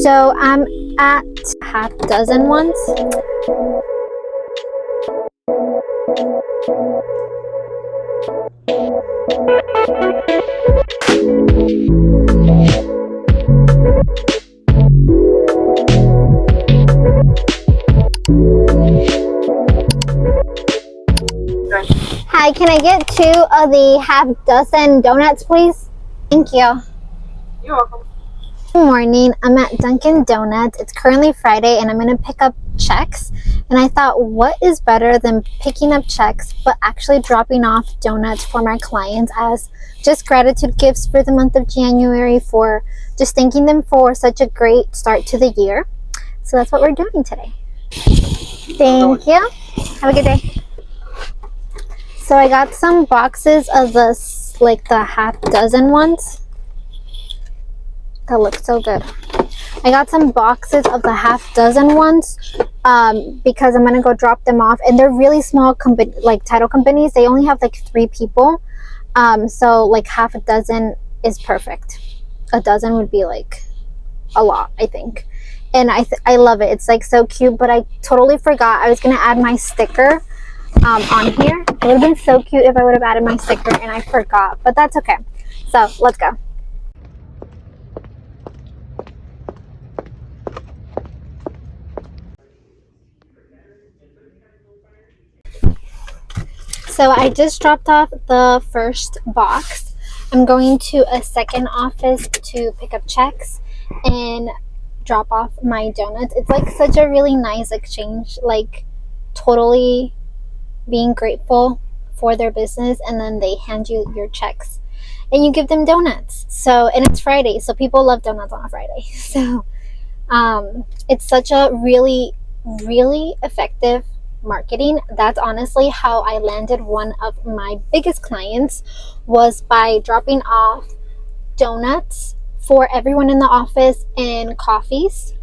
So I'm at half dozen ones. Hi, can I get 2 of the half dozen donuts, please? Thank you. You're welcome. Good morning. I'm at Dunkin' Donuts. It's currently Friday and I'm going to pick up checks. And I thought, what is better than picking up checks but actually dropping off donuts for my clients as just gratitude gifts for the month of January, for just thanking them for such a great start to the year. So that's what we're doing today. Thank you. Have a good day. So I got some boxes of the half dozen ones. That looks so good. I got some boxes of the half dozen ones because I'm gonna go drop them off, and they're really small title companies. They only have like 3 people, so like half a dozen is perfect. A dozen would be like a lot, I think, and I love it. It's like so cute, but I totally forgot I was gonna add my sticker on here. It would have been so cute if I would have added my sticker, and I forgot, but that's okay. So let's go. So I just dropped off the first box. I'm going to a second office to pick up checks and drop off my donuts. It's like such a really nice exchange, like totally being grateful for their business, and then they hand you your checks and you give them donuts. So, and it's Friday, so people love donuts on a Friday. So it's such a really, really effective marketing. That's honestly how I landed one of my biggest clients, was by dropping off donuts for everyone in the office and coffees.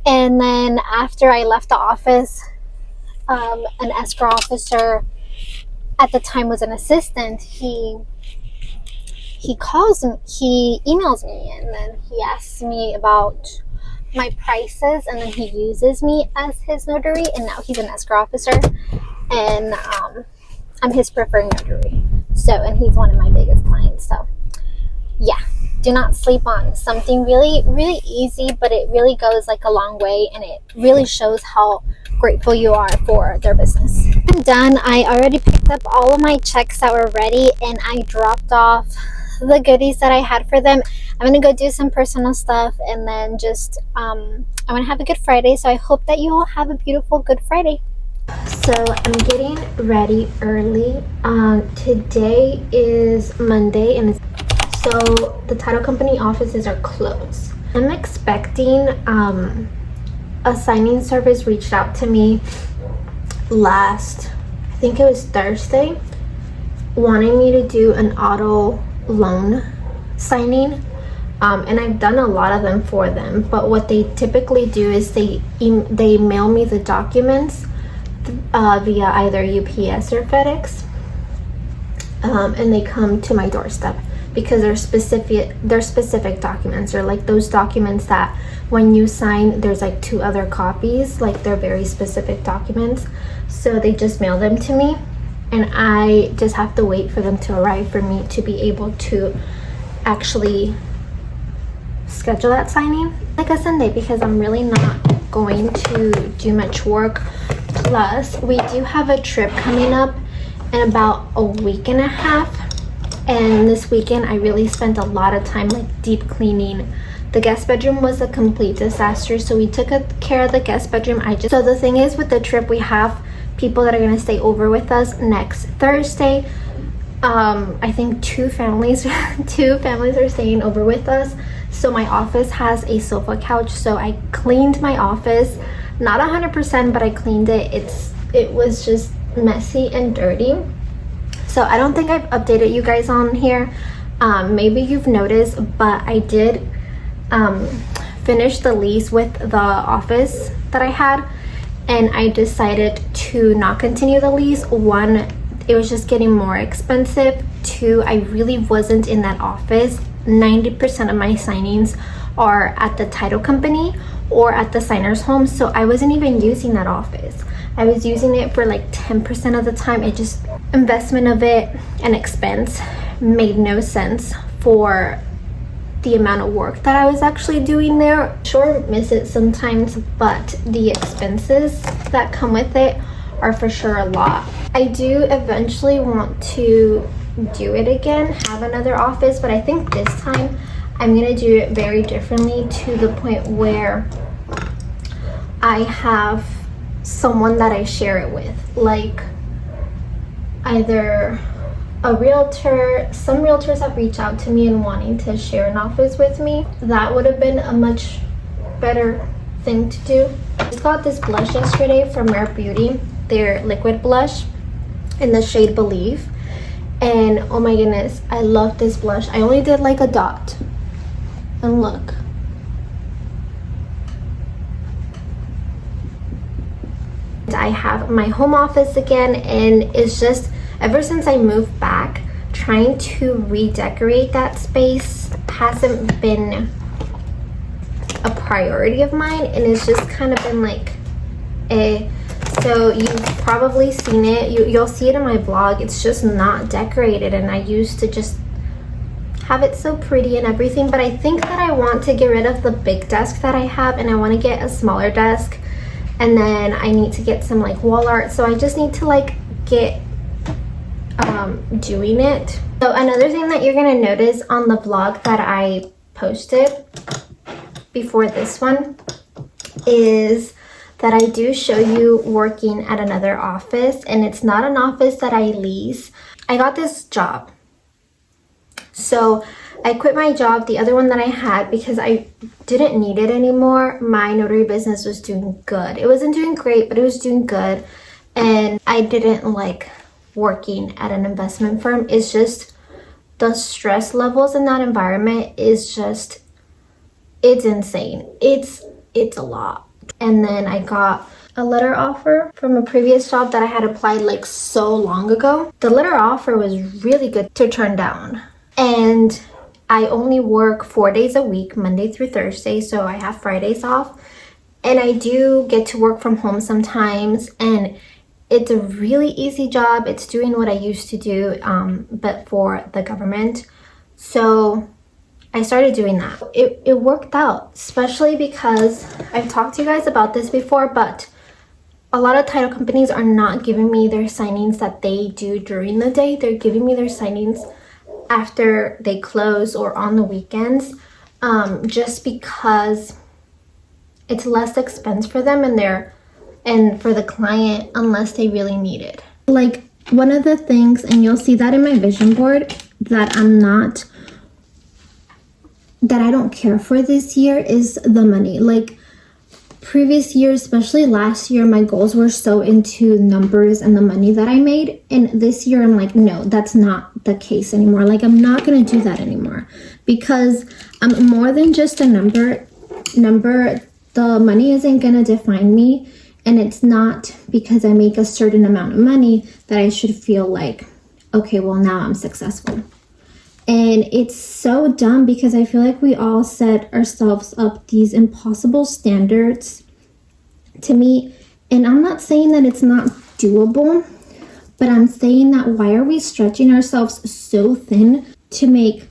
And then after I left the office, an escrow officer, at the time was an assistant, he emails me, and then he asks me about my prices, and then he uses me as his notary, and now he's an escrow officer, and I'm his preferred notary. So, and he's one of my biggest clients. So yeah, do not sleep on something really, really easy, but it really goes like a long way, and it really shows how grateful you are for their business. I'm done. I already picked up all of my checks that were ready, and I dropped off the goodies that I had for them. I'm gonna go do some personal stuff, and then just I want to have a good Friday. So I hope that you all have a beautiful Good Friday. So I'm getting ready early. Today is Monday, and so the title company offices are closed. I'm expecting a signing service reached out to me last, I think it was Thursday, wanting me to do an auto loan signing, and I've done a lot of them for them, but what they typically do is they mail me the documents via either UPS or FedEx, and they come to my doorstep, because they're specific documents. They're like those documents that when you sign, there's like 2 other copies, like they're very specific documents. So they just mail them to me, and I just have to wait for them to arrive for me to be able to actually schedule that signing like a Sunday, because I'm really not going to do much work. Plus, we do have a trip coming up in about a week and a half, and this weekend I really spent a lot of time like deep cleaning. The guest bedroom was a complete disaster, so we took care of the guest bedroom. So the thing is, with the trip, we have people that are going to stay over with us next Thursday. I think 2 families are staying over with us. So my office has a sofa couch, so I cleaned my office, not 100%, but I cleaned it. It was just messy and dirty. So I don't think I've updated you guys on here. Maybe you've noticed, but I did finish the lease with the office that I had, and I decided to not continue the lease. 1, it was just getting more expensive. 2, I really wasn't in that office. 90% of my signings are at the title company or at the signer's home. So I wasn't even using that office. I was using it for like 10% of the time. It just, investment of it and expense made no sense for the amount of work that I was actually doing there. Sure, miss it sometimes, but the expenses that come with it are for sure a lot. I do eventually want to do it again, have another office, but I think this time I'm gonna do it very differently, to the point where I have someone that I share it with, like either a realtor. Some realtors have reached out to me and wanting to share an office with me. That would have been a much better thing to do. I just got this blush yesterday from Rare Beauty, their liquid blush in the shade Believe, and oh my goodness, I love this blush. I only did like a dot, and look, I have my home office again, and it's just, ever since I moved back, trying to redecorate that space hasn't been a priority of mine, and it's just kind of been like so you've probably seen it, you'll see it in my vlog. It's just not decorated, and I used to just have it so pretty and everything, but I think that I want to get rid of the big desk that I have, and I want to get a smaller desk, and then I need to get some like wall art. So I just need to like get doing it. So another thing that you're gonna notice on the vlog that I posted before this one is that I do show you working at another office, and it's not an office that I lease. I got this job, so I quit my job, the other one that I had, because I didn't need it anymore. My notary business was doing good. It wasn't doing great, but it was doing good, and I didn't like working at an investment firm. It's just the stress levels in that environment is just, it's insane. It's a lot. And then I got a letter offer from a previous job that I had applied like so long ago. The letter offer was really good to turn down, and I only work 4 days a week, Monday through Thursday, so I have Fridays off, and I do get to work from home sometimes, and it's a really easy job. It's doing what I used to do, but for the government. So I started doing that. It worked out, especially because I've talked to you guys about this before, but a lot of title companies are not giving me their signings that they do during the day. They're giving me their signings after they close or on the weekends, just because it's less expense for them and for the client, unless they really need it. Like, one of the things, and you'll see that in my vision board, that I don't care for this year is the money. Like, previous years, especially last year, my goals were so into numbers and the money that I made, and this year I'm like, no, that's not the case anymore. Like, I'm not gonna do that anymore, because I'm more than just a number. The money isn't gonna define me, and it's not because I make a certain amount of money that I should feel like, okay, well, now I'm successful. And it's so dumb, because I feel like we all set ourselves up these impossible standards to meet. And I'm not saying that it's not doable, but I'm saying that why are we stretching ourselves so thin to make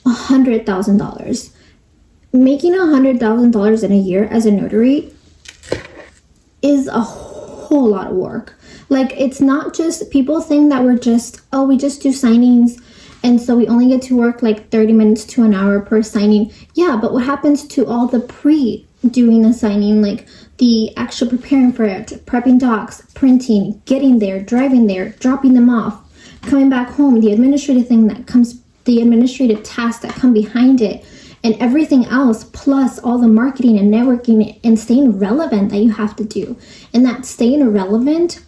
$100,000? Making $100,000 in a year as a notary is a whole lot of work. Like, it's not just, people think that we just do signings, and so we only get to work like 30 minutes to an hour per signing. Yeah, but what happens to all the doing a signing, like the actual preparing for it, prepping docs, printing, getting there, driving there, dropping them off, coming back home, the administrative tasks that come behind it, and everything else, plus all the marketing and networking and staying relevant that you have to do. And that staying relevant,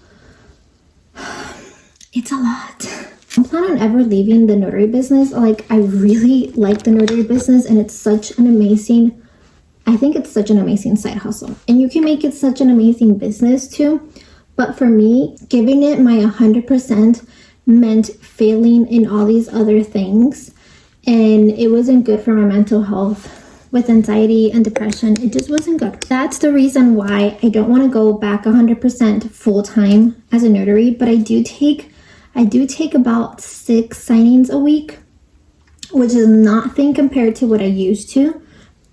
it's a lot. I don't plan on ever leaving the notary business. Like, I really like the notary business, and it's such an amazing, I think it's such an amazing side hustle. And you can make it such an amazing business too. But for me, giving it my 100% meant failing in all these other things. And it wasn't good for my mental health with anxiety and depression. It just wasn't good. That's the reason why I don't want to go back 100% full-time as a notary, but I do take about 6 signings a week, which is nothing compared to what I used to,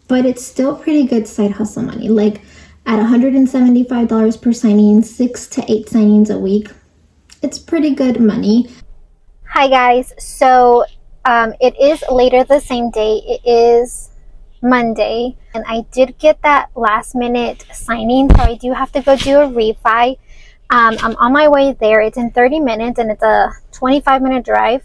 but it's still pretty good side hustle money. Like at $175 per signing, 6 to 8 signings a week, it's pretty good money. Hi guys, so it is later the same day. It is Monday, and I did get that last minute signing, so I do have to go do a refi. I'm on my way there. It's in 30 minutes and it's a 25-minute drive.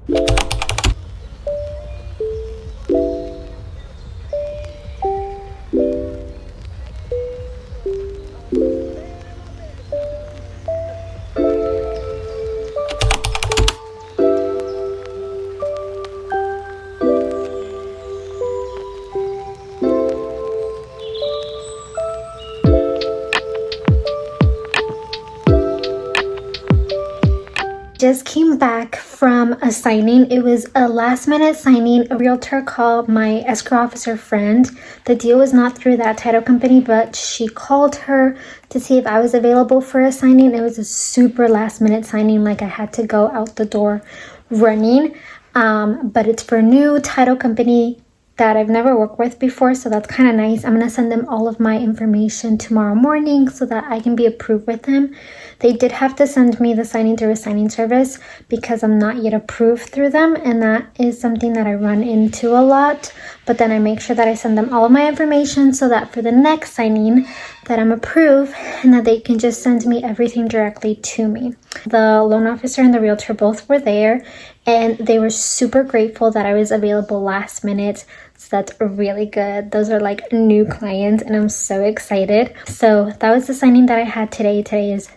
Just came back from a signing. It was a last minute signing. A realtor called my escrow officer friend. The deal was not through that title company, but she called her to see if I was available for a signing. It was a super last minute signing, like I had to go out the door running. But it's for a new title company that I've never worked with before, so that's kind of nice. I'm gonna send them all of my information tomorrow morning so that I can be approved with them. They did have to send me the signing through a signing service because I'm not yet approved through them, and that is something that I run into a lot. But then I make sure that I send them all of my information so that for the next signing that I'm approved and that they can just send me everything directly to me. The loan officer and the realtor both were there, and they were super grateful that I was available last minute. So that's really good. Those are like new clients and I'm so excited. So that was the signing that I had today. Today is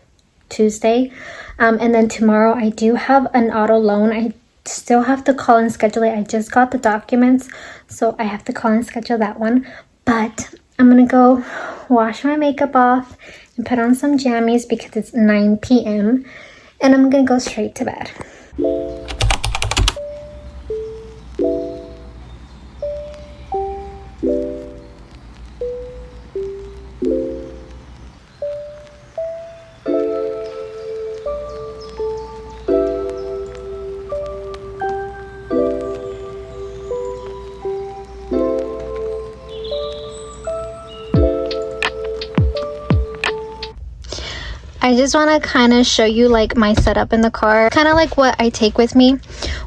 Tuesday. And then tomorrow I do have an auto loan. I still have to call and schedule it. I just got the documents, so I have to call and schedule that one. But I'm gonna go wash my makeup off and put on some jammies because it's 9 p.m. and I'm gonna go straight to bed. I just want to kind of show you like my setup in the car, kind of like what I take with me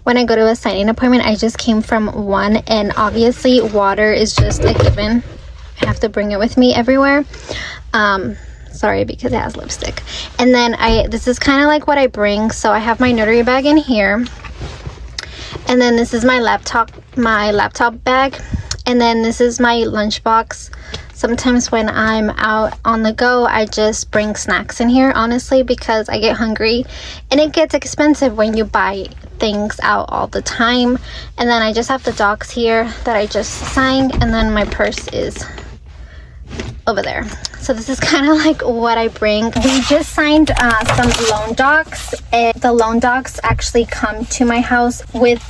when I go to a signing appointment. I just came from one, and obviously water is just a given. I have to bring it with me everywhere. Sorry, because it has lipstick. And then this is kind of like what I bring. So I have my notary bag in here, and then this is my laptop bag, and then this is my lunchbox. Sometimes when I'm out on the go, I just bring snacks in here, honestly, because I get hungry and it gets expensive when you buy things out all the time. And then I just have the docs here that I just signed, and then my purse is over there. So this is kind of like what I bring. We just signed some loan docs, and the loan docs actually come to my house with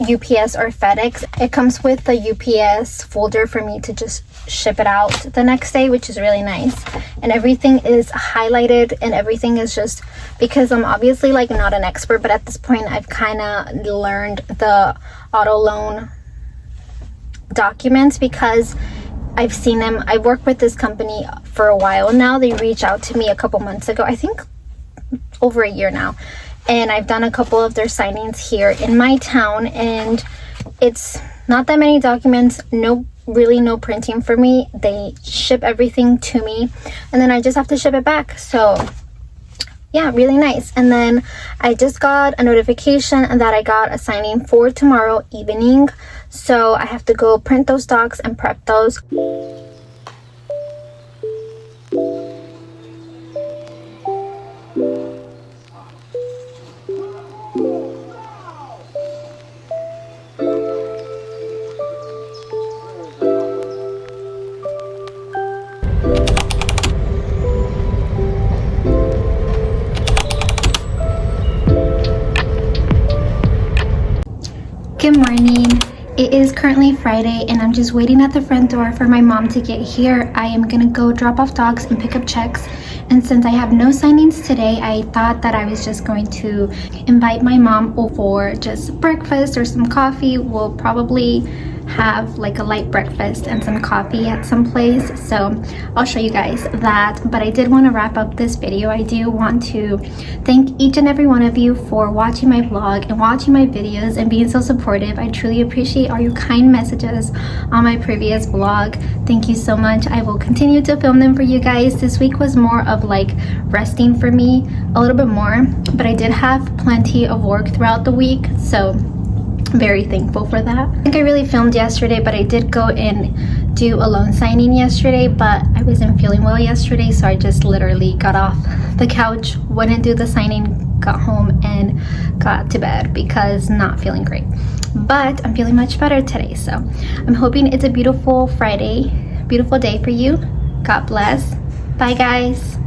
UPS or FedEx. It comes with the UPS folder for me to just ship it out the next day, which is really nice. And everything is highlighted, and everything is just because I'm obviously like not an expert, but at this point I've kind of learned the auto loan documents because I've seen them. I work with this company for a while now. They reached out to me a couple months ago, I think over a year now, and I've done a couple of their signings here in my town, and it's not that many documents, really no printing for me. They ship everything to me, and then I just have to ship it back. So yeah, really nice. And then I just got a notification that I got a signing for tomorrow evening, so I have to go print those docs and prep those. Good morning. It It is currently Friday and I'm just waiting at the front door for my mom to get here. I am gonna go drop off dogs and pick up checks. And since I have no signings today, I thought that I was just going to invite my mom for just breakfast or some coffee. We'll probably have like a light breakfast and some coffee at some place, so I'll show you guys that. But I did want to wrap up this video. I do want to thank each and every one of you for watching my vlog and watching my videos and being so supportive. I truly appreciate all your kind messages on my previous vlog. Thank you so much. I will continue to film them for you guys. This week was more of like resting for me, a little bit more, but I did have plenty of work throughout the week, so very thankful for that. I think I really filmed yesterday, but I did go and do a loan signing yesterday, but I wasn't feeling well yesterday, so I just literally got off the couch, went and do the signing, got home and got to bed because not feeling great. But I'm feeling much better today, so I'm hoping it's a beautiful Friday, beautiful day for you. God bless. Bye guys.